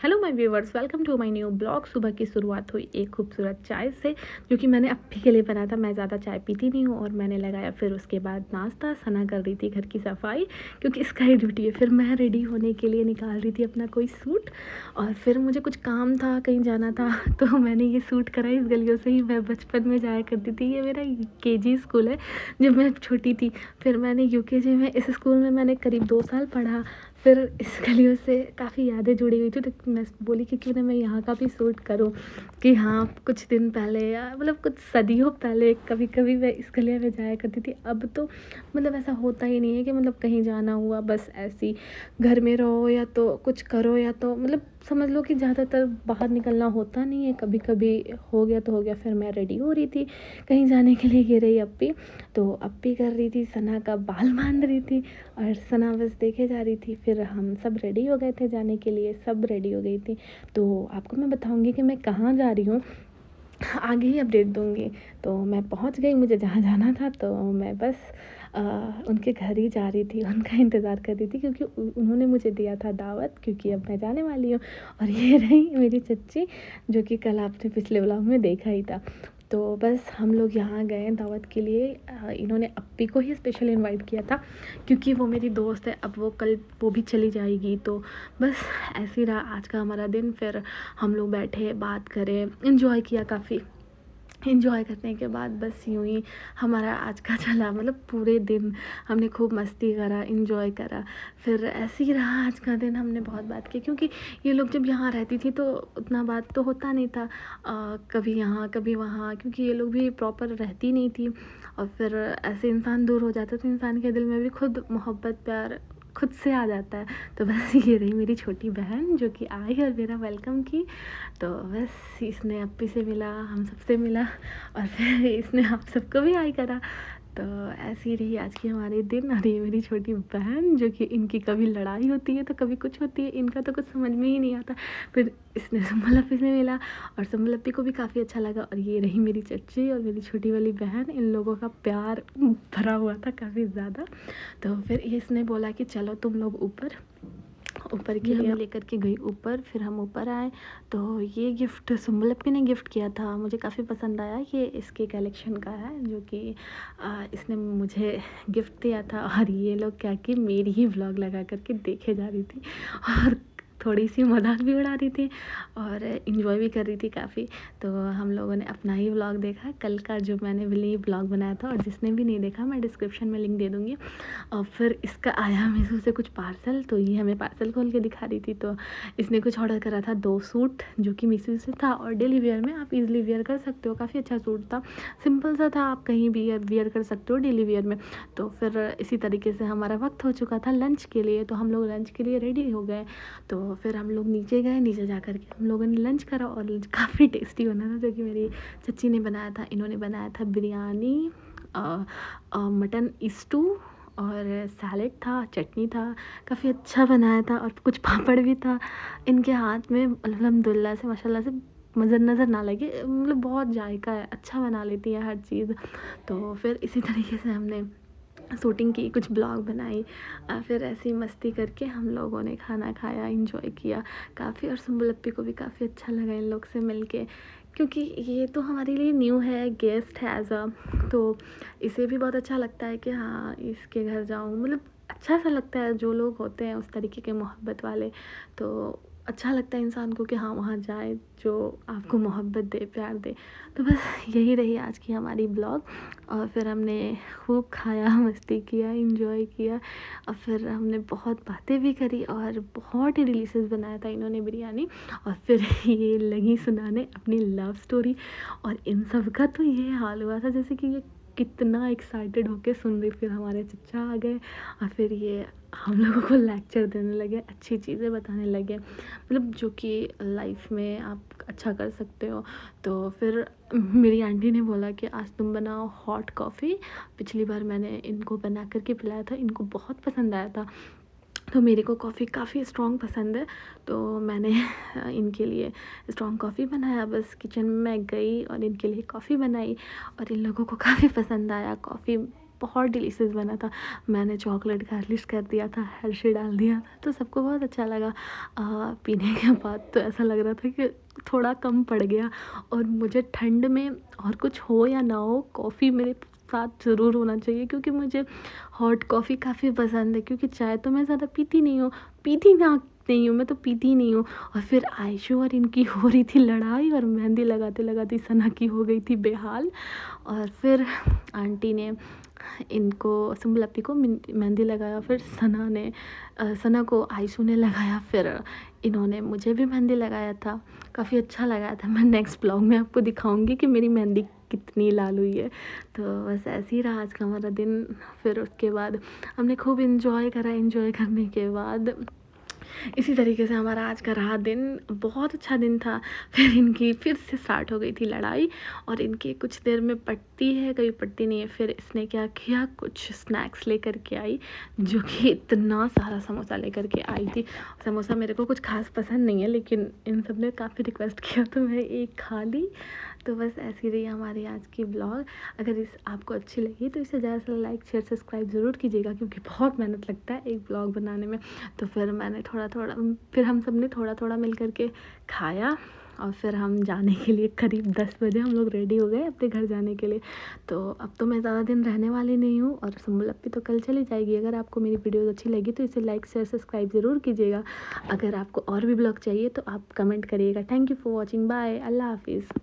Hello my viewers, welcome to my new blog. सुबह की शुरुआत हुई एक खूबसूरत चाय से, जो कि मैंने अप्पी के लिए बनाया था। मैं ज़्यादा चाय पीती नहीं हूँ और मैंने लगाया। फिर उसके बाद नाश्ता। सना कर रही थी घर की सफाई, क्योंकि इसका ही ड्यूटी है। फिर मैं रेडी होने के लिए निकाल रही थी अपना कोई सूट, और फिर मुझे कुछ काम था, कहीं जाना था, तो मैंने ये सूट करा। इस गलियों से ही मैं बचपन में जाया करती थी। ये मेरा केजी स्कूल है, जब मैं छोटी थी। फिर मैंने यूकेजी में, इस स्कूल में मैंने करीब 2 साल पढ़ा। फिर इस गलियों से काफ़ी यादें जुड़ी हुई थी, तो मैं बोली कि क्यों ना मैं यहाँ का भी शूट करूँ। कि हाँ, कुछ दिन पहले या मतलब कुछ सदियों पहले कभी कभी मैं इस गलिया में जाया करती थी। अब तो मतलब ऐसा होता ही नहीं है कि मतलब कहीं जाना हुआ बस ऐसी घर में रहो, या तो कुछ करो, या तो मतलब समझ लो कि ज़्यादातर बाहर निकलना होता नहीं है। कभी कभी हो गया तो हो गया। फिर मैं रेडी हो रही थी कहीं जाने के लिए, गिर रही अप्पी। तो अप्पी कर रही थी, सना का बाल बांध रही थी, और सना बस देखे जा रही थी। फिर हम सब रेडी हो गए थे जाने के लिए, सब रेडी हो गई थी। तो आपको मैं बताऊंगी कि मैं कहाँ जा रही हूँ, आगे ही अपडेट दूंगी। तो मैं पहुँच गई मुझे जहाँ जाना था। तो मैं बस उनके घर ही जा रही थी, उनका इंतज़ार कर रही थी, क्योंकि उन्होंने मुझे दिया था दावत, क्योंकि अब मैं जाने वाली हूँ। और ये रही मेरी चच्ची, जो कि कल आपने पिछले व्लॉग में देखा ही था। तो बस हम लोग यहाँ गए दावत के लिए। इन्होंने अप्पी को ही स्पेशल इनवाइट किया था, क्योंकि वो मेरी दोस्त है। अब वो कल वो भी चली जाएगी, तो बस ऐसे ही रहा आज का हमारा दिन। फिर हम लोग बैठे, बात करें, इन्जॉय किया काफ़ी। इन्जॉय करने के बाद बस यूँ ही हमारा आज का चला। मतलब पूरे दिन हमने खूब मस्ती करा, इन्जॉय करा। फिर ऐसे ही रहा आज का दिन। हमने बहुत बात की, क्योंकि ये लोग जब यहाँ रहती थी तो उतना बात तो होता नहीं था। कभी यहाँ कभी वहाँ, क्योंकि ये लोग भी प्रॉपर रहती नहीं थी। और फिर ऐसे इंसान दूर हो जाता तो इंसान के दिल में भी खुद मोहब्बत प्यार खुद से आ जाता है। तो बस ये रही मेरी छोटी बहन, जो कि आई और मेरा वेलकम की। तो बस इसने अप्पी से मिला, हम सबसे मिला, और फिर इसने आप सबको भी हाय करा। तो ऐसी रही आज की हमारे दिन। और ये मेरी छोटी बहन, जो कि इनकी कभी लड़ाई होती है तो कभी कुछ होती है, इनका तो कुछ समझ में ही नहीं आता। फिर इसने सुम्बल अप्पी से मिला, और सुम्बल अप्पी को भी काफ़ी अच्छा लगा। और ये रही मेरी चच्ची और मेरी छोटी वाली बहन। इन लोगों का प्यार भरा हुआ था काफ़ी ज़्यादा। तो फिर इसने बोला कि चलो तुम लोग ऊपर के लिए लेकर के गई ऊपर। फिर हम ऊपर आए, तो ये गिफ्ट सुम्बल अप्पी ने गिफ्ट किया था, मुझे काफ़ी पसंद आया। ये इसके कलेक्शन का है, जो कि इसने मुझे गिफ्ट दिया था। और ये लोग क्या कि मेरी ही व्लॉग लगा करके देखे जा रही थी, और थोड़ी सी मजाक भी उड़ा रही थी, और इन्जॉय भी कर रही थी काफ़ी। तो हम लोगों ने अपना ही व्लॉग देखा कल का, जो मैंने व्लॉग बनाया था। और जिसने भी नहीं देखा, मैं डिस्क्रिप्शन में लिंक दे दूँगी। और फिर इसका आया मीशो से कुछ पार्सल, तो ये हमें पार्सल खोल के दिखा रही थी। तो इसने कुछ ऑर्डर करा था 2 सूट, जो कि मीशो से था, और डेली वेयर में आप इजीली वेयर कर सकते हो। काफ़ी अच्छा सूट था, सिंपल सा था, आप कहीं भी वेयर कर सकते हो डेली वेयर में। तो फिर इसी तरीके से हमारा वक्त हो चुका था लंच के लिए, तो हम लोग लंच के लिए रेडी हो गए। तो फिर हम लोग नीचे गए, नीचे जा कर के हम लोगों ने लंच करा, और लंच काफ़ी टेस्टी बना था, जो कि मेरी चच्ची ने बनाया था। इन्होंने बनाया था बिरयानी, मटन स्टू, और सैलेड था, चटनी था, काफ़ी अच्छा बनाया था, और कुछ पापड़ भी था। इनके हाथ में अल्हम्दुलिल्लाह से, माशाल्लाह से नज़र ना लगे, मतलब बहुत जायका है, अच्छा बना लेती है हर चीज़। तो फिर इसी तरीके से हमने शूटिंग की, कुछ ब्लॉग बनाई। फिर ऐसे ही मस्ती करके हम लोगों ने खाना खाया, इंजॉय किया काफ़ी। और सुम्बल अप्पी को भी काफ़ी अच्छा लगा इन लोग से मिलके, क्योंकि ये तो हमारे लिए न्यू है, गेस्ट है एज अ। तो इसे भी बहुत अच्छा लगता है कि हाँ, इसके घर जाऊँ, मतलब अच्छा सा लगता है। जो लोग होते हैं उस तरीके के मोहब्बत वाले, तो अच्छा लगता है इंसान को कि हाँ, वहाँ जाए जो आपको मोहब्बत दे, प्यार दे। तो बस यही रही आज की हमारी ब्लॉग। और फिर हमने खूब खाया, मस्ती किया, इंजॉय किया, और फिर हमने बहुत बातें भी करी, और बहुत ही डिलीशियस बनाया था इन्होंने बिरयानी। और फिर ये लगी सुनाने अपनी लव स्टोरी, और इन सब का तो ये हाल हुआ था जैसे कि ये कितना एक्साइटेड होके सुन रही। फिर हमारे चचा आ गए, और फिर ये हम लोगों को लेक्चर देने लगे, अच्छी चीज़ें बताने लगे, मतलब जो कि लाइफ में आप अच्छा कर सकते हो। तो फिर मेरी आंटी ने बोला कि आज तुम बनाओ हॉट कॉफ़ी। पिछली बार मैंने इनको बना करके पिलाया था, इनको बहुत पसंद आया था। तो मेरे को कॉफ़ी काफ़ी स्ट्रॉन्ग पसंद है, तो मैंने इनके लिए स्ट्रॉन्ग कॉफ़ी बनाया। बस किचन में मैं गई और इनके लिए कॉफ़ी बनाई, और इन लोगों को काफ़ी पसंद आया कॉफ़ी। बहुत डिलीशियस बना था। मैंने चॉकलेट गार्निश कर दिया था, हर्षी डाल दिया था, तो सबको बहुत अच्छा लगा। पीने के बाद तो ऐसा लग रहा था कि थोड़ा कम पड़ गया। और मुझे ठंड में और कुछ हो या ना हो, कॉफ़ी मेरे साथ ज़रूर होना चाहिए, क्योंकि मुझे हॉट कॉफ़ी काफ़ी पसंद है। क्योंकि चाय तो मैं ज़्यादा पीती नहीं हूँ, पीती ना नहीं हूँ, मैं तो पीती ही नहीं हूँ। और फिर आयशु और इनकी हो रही थी लड़ाई, और मेहंदी लगाते लगाते सना की हो गई थी बेहाल। और फिर आंटी ने इनको सुम्बुल को मेहंदी लगाया, फिर सना को आयशु ने लगाया, फिर इन्होंने मुझे भी मेहंदी लगाया था। काफ़ी अच्छा लगाया था। मैं नेक्स्ट ब्लॉग में आपको दिखाऊंगी कि मेरी मेहंदी कितनी लाल हुई है। तो बस ऐसे ही रहा आज का हमारा दिन। फिर उसके बाद हमने खूब इन्जॉय करा। इन्जॉय करने के बाद इसी तरीके से हमारा आज का रहा दिन। बहुत अच्छा दिन था। फिर इनकी फिर से स्टार्ट हो गई थी लड़ाई, और इनकी कुछ देर में पड़ती है, कभी पड़ती नहीं है। फिर इसने क्या किया, कुछ स्नैक्स लेकर के आई, जो कि इतना सारा समोसा लेकर के आई थी। समोसा मेरे को कुछ खास पसंद नहीं है, लेकिन इन सब ने काफ़ी रिक्वेस्ट किया तो मैं एक खा ली। तो बस ऐसी रही हमारी आज की ब्लॉग। अगर इस आपको अच्छी लगी तो इसे ज़्यादा से लाइक शेयर सब्सक्राइब ज़रूर कीजिएगा, क्योंकि बहुत मेहनत लगता है एक ब्लॉग बनाने में। तो फिर मैंने फिर हम सब ने थोड़ा थोड़ा मिल करके खाया, और फिर हम जाने के लिए करीब 10 बजे हम लोग रेडी हो गए अपने घर जाने के लिए। तो अब तो मैं ज़्यादा दिन रहने वाली नहीं हूँ, और सुम्बुल तो कल चली जाएगी। अगर आपको मेरी वीडियोस अच्छी लगी तो इसे लाइक शेयर सब्सक्राइब ज़रूर कीजिएगा। अगर आपको और भी ब्लॉग चाहिए तो आप कमेंट करिएगा। Thank you for watching. Bye. Allah हाफिज़।